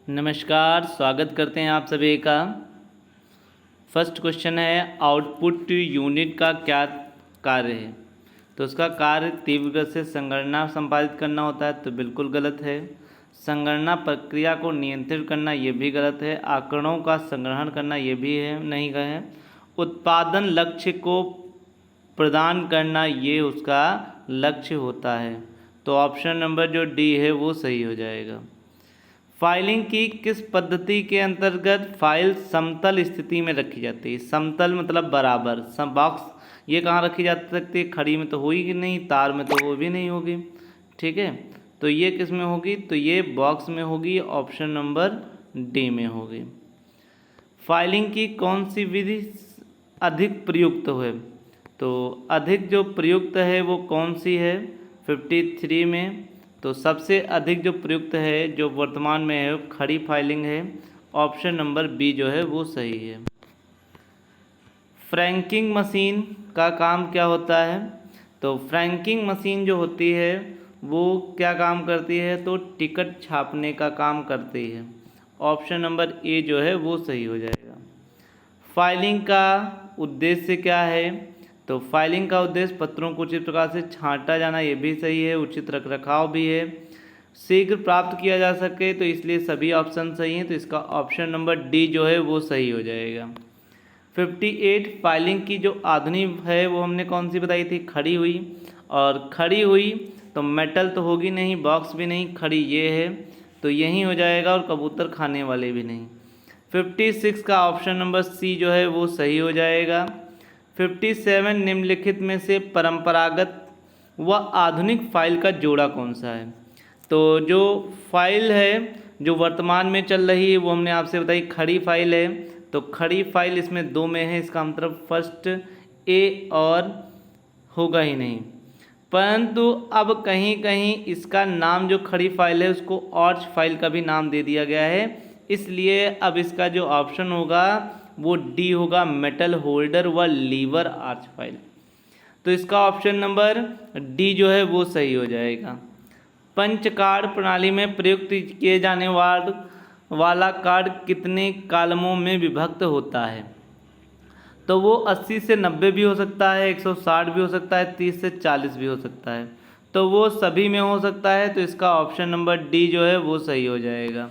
नमस्कार, स्वागत करते हैं आप सभी का। फर्स्ट क्वेश्चन है, आउटपुट यूनिट का क्या कार्य है? तो उसका कार्य तीव्र गति से संगणना संपादित करना होता है, तो बिल्कुल गलत है। संगणना प्रक्रिया को नियंत्रित करना, ये भी गलत है। आंकड़ों का संग्रहण करना, ये भी है, नहीं है। उत्पादन लक्ष्य को प्रदान करना, ये उसका लक्ष्य होता है। तो ऑप्शन नंबर जो डी है वो सही हो जाएगा। फाइलिंग की किस पद्धति के अंतर्गत फाइल समतल स्थिति में रखी जाती है? समतल मतलब बराबर। बॉक्स ये कहाँ रखी जा सकती है? खड़ी में तो होगी नहीं, तार में तो वो भी नहीं होगी, ठीक है। तो ये किस में होगी? तो ये बॉक्स में होगी, ऑप्शन नंबर डी में होगी। फाइलिंग की कौन सी विधि अधिक प्रयुक्त है? तो अधिक जो प्रयुक्त है वो कौन सी है? 53 में। तो सबसे अधिक जो प्रयुक्त है जो वर्तमान में है वो खड़ी फाइलिंग है, ऑप्शन नंबर बी जो है वो सही है। फ्रैंकिंग मशीन का काम क्या होता है? तो फ्रैंकिंग मशीन जो होती है वो क्या काम करती है? तो टिकट छापने का काम करती है, ऑप्शन नंबर ए जो है वो सही हो जाएगा। फाइलिंग का उद्देश्य क्या है? तो फाइलिंग का उद्देश्य पत्रों को उचित प्रकार से छांटा जाना, ये भी सही है। उचित रखरखाव भी है। शीघ्र प्राप्त किया जा सके, तो इसलिए सभी ऑप्शन सही हैं, तो इसका ऑप्शन नंबर डी जो है वो सही हो जाएगा। 58 फाइलिंग की जो आधुनिक है वो हमने कौन सी बताई थी? खड़ी हुई। और खड़ी हुई तो मेटल तो होगी नहीं, बॉक्स भी नहीं, खड़ी ये है, तो यही हो जाएगा। और कबूतर खाने वाले भी नहीं। 56 का ऑप्शन नंबर सी जो है वो सही हो जाएगा। 57 निम्नलिखित में से परंपरागत व आधुनिक फाइल का जोड़ा कौन सा है? तो जो फाइल है जो वर्तमान में चल रही है वो हमने आपसे बताई खड़ी फाइल है। तो खड़ी फाइल इसमें दो में है, इसका मतलब फर्स्ट ए और होगा ही नहीं। परंतु अब कहीं कहीं इसका नाम जो खड़ी फाइल है उसको आर्च फाइल का भी नाम दे दिया गया है, इसलिए अब इसका जो ऑप्शन होगा वो डी होगा, मेटल होल्डर व लीवर आर्च फाइल। तो इसका ऑप्शन नंबर डी जो है वो सही हो जाएगा। पंच कार्ड प्रणाली में प्रयुक्त किए जाने वाला कार्ड कितने कॉलमों में विभक्त होता है? तो वो 80 से 90 भी हो सकता है, 160 भी हो सकता है, 30 से 40 भी हो सकता है, तो वो सभी में हो सकता है। तो इसका ऑप्शन नंबर डी जो है वो सही हो जाएगा।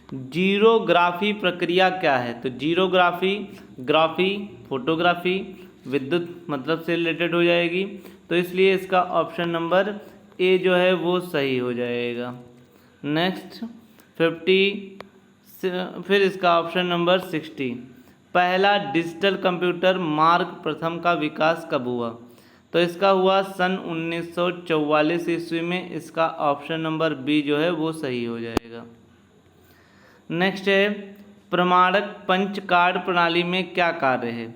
जीरोग्राफी प्रक्रिया क्या है? तो जीरोग्राफी, ग्राफी, फोटोग्राफी, विद्युत मतलब से रिलेटेड हो जाएगी, तो इसलिए इसका ऑप्शन नंबर ए जो है वो सही हो जाएगा। नेक्स्ट 50, फिर इसका ऑप्शन नंबर 60, पहला डिजिटल कंप्यूटर मार्क प्रथम का विकास कब हुआ? तो इसका हुआ सन 1944 ईस्वी में, इसका ऑप्शन नंबर बी जो है वो सही हो जाएगा। नेक्स्ट है, प्रमाणक पंच कार्ड प्रणाली में क्या कार्य है?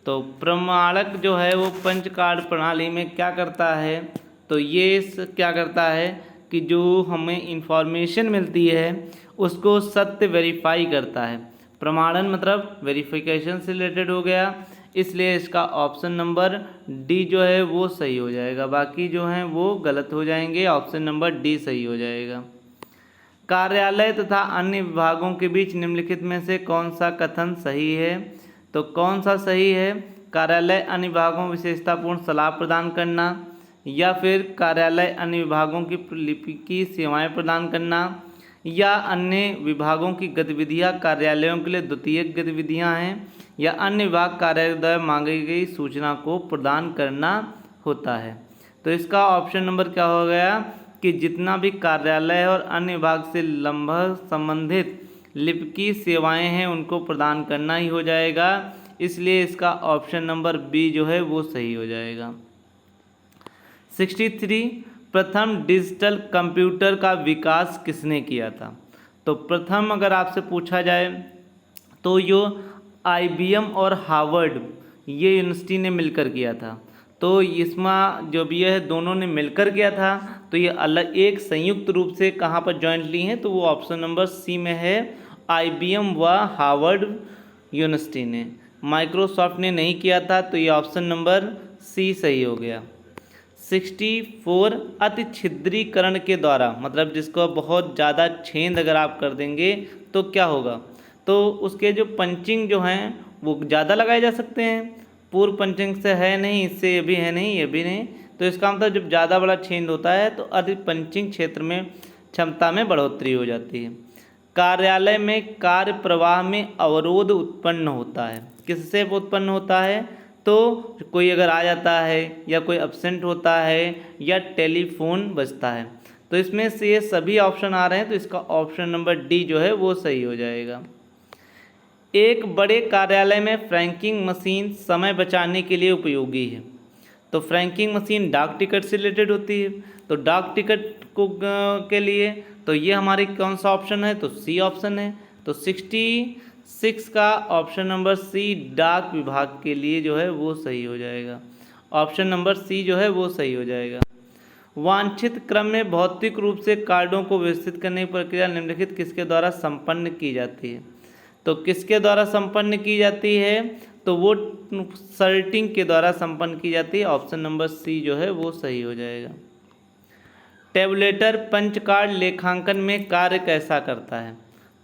तो प्रमाणक जो है वो पंच कार्ड प्रणाली में क्या करता है? तो ये क्या करता है कि जो हमें इंफॉर्मेशन मिलती है उसको सत्य वेरीफाई करता है। प्रमाणन मतलब वेरिफिकेशन से रिलेटेड हो गया, इसलिए इसका ऑप्शन नंबर डी जो है वो सही हो जाएगा। बाकी जो हैं वो गलत हो जाएंगे, ऑप्शन नंबर डी सही हो जाएगा। कार्यालय तथा अन्य विभागों के बीच निम्नलिखित में से कौन सा कथन सही है? तो कौन सा सही है? कार्यालय अन्य विभागों को विशेषतापूर्ण सलाह प्रदान करना, या फिर कार्यालय अन्य विभागों की लिपिकी सेवाएं प्रदान करना, या अन्य विभागों की गतिविधियां कार्यालयों के लिए द्वितीयक गतिविधियां हैं, या अन्य विभाग कार्यालय द्वारा मांगी गई सूचना को प्रदान करना होता है। तो इसका ऑप्शन नंबर क्या हो गया कि जितना भी कार्यालय और अन्य विभाग से संबंधित लिपिकी सेवाएं हैं उनको प्रदान करना ही हो जाएगा, इसलिए इसका ऑप्शन नंबर बी जो है वो सही हो जाएगा। 63, प्रथम डिजिटल कंप्यूटर का विकास किसने किया था? तो प्रथम अगर आपसे पूछा जाए तो यो IBM और हार्वर्ड ये यूनिवर्सिटी ने मिलकर किया था। तो इसमें जो भी है दोनों ने मिलकर किया था, तो ये अलग एक संयुक्त रूप से कहाँ पर जॉइंटली हैं? तो वो ऑप्शन नंबर सी में है, IBM व हार्वर्ड यूनिवर्सिटी ने। माइक्रोसॉफ्ट ने नहीं किया था, तो ये ऑप्शन नंबर सी सही हो गया। 64 अति छिद्रीकरण के द्वारा, मतलब जिसको बहुत ज़्यादा छेद अगर आप कर देंगे तो क्या होगा, तो उसके जो पंचिंग जो हैं वो ज़्यादा लगाए जा सकते हैं। पूर्व पंचिंग से है नहीं, इससे ये भी है नहीं, ये भी नहीं, तो इसका मतलब जब ज़्यादा बड़ा छेद होता है तो अधिक पंचिंग क्षेत्र में क्षमता में बढ़ोतरी हो जाती है। कार्यालय में कार्य प्रवाह में अवरोध उत्पन्न होता है। किससे उत्पन्न होता है, तो कोई अगर आ जाता है या कोई एब्सेंट होता है या टेलीफोन बजता है। तो इसमें से ये सभी ऑप्शन आ रहे हैं, तो इसका ऑप्शन नंबर डी जो है वो सही हो जाएगा। एक बड़े कार्यालय में फ्रैंकिंग मशीन समय बचाने के लिए उपयोगी है। तो फ्रैंकिंग मशीन डाक टिकट से रिलेटेड होती है, तो डाक टिकट को के लिए तो ये हमारे कौन सा ऑप्शन है, तो सी ऑप्शन है। तो 66 का ऑप्शन नंबर सी डाक विभाग के लिए जो है वो सही हो जाएगा। ऑप्शन नंबर सी जो है वो सही हो जाएगा। वांछित क्रम में भौतिक रूप से कार्डों को व्यवस्थित करने की प्रक्रिया निम्नलिखित किसके द्वारा संपन्न की जाती है। तो किसके द्वारा संपन्न की जाती है, तो वो सर्टिंग के द्वारा संपन्न की जाती है। ऑप्शन नंबर सी जो है वो सही हो जाएगा। टेबुलेटर पंच कार्ड लेखांकन में कार्य कैसा करता है,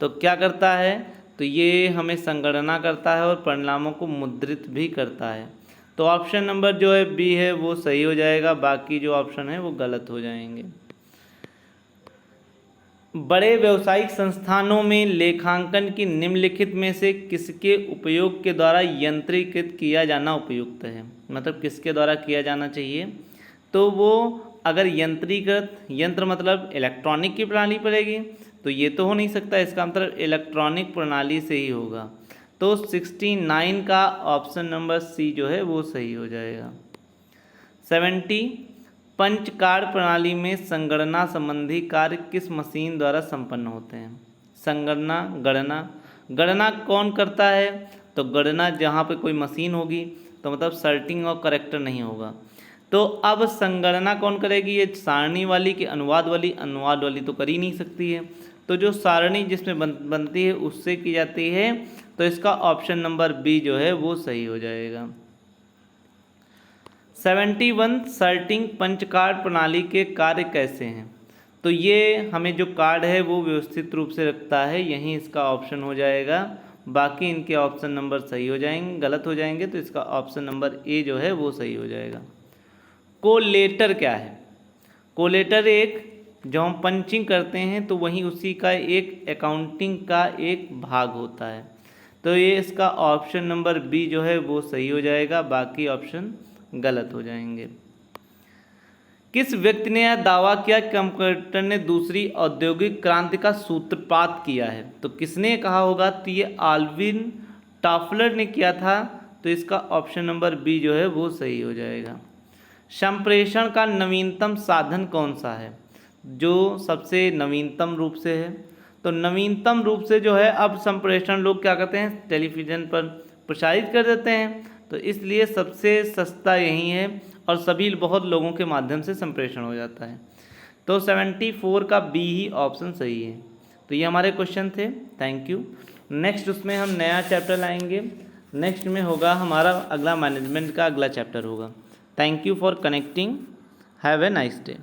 तो क्या करता है, तो ये हमें संगणना करता है और परिणामों को मुद्रित भी करता है। तो ऑप्शन नंबर जो है बी है वो सही हो जाएगा, बाकी जो ऑप्शन है वो गलत हो जाएंगे। बड़े व्यावसायिक संस्थानों में लेखांकन की निम्नलिखित में से किसके उपयोग के द्वारा यंत्रीकृत किया जाना उपयुक्त है, मतलब किसके द्वारा किया जाना चाहिए। तो वो अगर यंत्रीकृत, यंत्र मतलब इलेक्ट्रॉनिक की प्रणाली पड़ेगी, तो ये तो हो नहीं सकता, इसका मतलब इलेक्ट्रॉनिक प्रणाली से ही होगा। तो 69 का ऑप्शन नंबर सी जो है वो सही हो जाएगा। 70 पंच कार्ड प्रणाली में संगणना संबंधी कार्य किस मशीन द्वारा संपन्न होते हैं। संगणना, गणना कौन करता है, तो गणना जहाँ पे कोई मशीन होगी तो मतलब सर्टिंग और करेक्टर नहीं होगा। तो अब संगणना कौन करेगी, ये सारणी वाली कि अनुवाद वाली तो कर ही नहीं सकती है। तो जो सारणी जिसमें बनती है उससे की जाती है, तो इसका ऑप्शन नंबर बी जो है वो सही हो जाएगा। 71 सर्टिंग पंच कार्ड प्रणाली के कार्य कैसे हैं, तो ये हमें जो कार्ड है वो व्यवस्थित रूप से रखता है, यहीं इसका ऑप्शन हो जाएगा। बाकी इनके ऑप्शन नंबर सही हो जाएंगे, गलत हो जाएंगे, तो इसका ऑप्शन नंबर ए जो है वो सही हो जाएगा। कोलेटर क्या है, कोलेटर एक जो हम पंचिंग करते हैं तो वहीं उसी का एक अकाउंटिंग का एक भाग होता है। तो ये इसका ऑप्शन नंबर बी जो है वो सही हो जाएगा, बाकी ऑप्शन गलत हो जाएंगे। किस व्यक्ति ने यह दावा किया कि कंप्यूटर ने दूसरी औद्योगिक क्रांति का सूत्रपात किया है, तो किसने कहा होगा, तो ये आल्विन टॉफलर ने किया था, तो इसका ऑप्शन नंबर बी जो है वो सही हो जाएगा। संप्रेषण का नवीनतम साधन कौन सा है, जो सबसे नवीनतम रूप से है, तो नवीनतम रूप से जो है अब संप्रेषण लोग क्या करते हैं, टेलीविज़न पर प्रसारित कर देते हैं, तो इसलिए सबसे सस्ता यही है और सभी बहुत लोगों के माध्यम से संप्रेषण हो जाता है। तो 74 का बी ही ऑप्शन सही है। तो ये हमारे क्वेश्चन थे। Thank you. नेक्स्ट उसमें हम नया चैप्टर लाएंगे, नेक्स्ट में होगा हमारा अगला मैनेजमेंट का अगला चैप्टर होगा। Thank you for connecting. Have a nice day.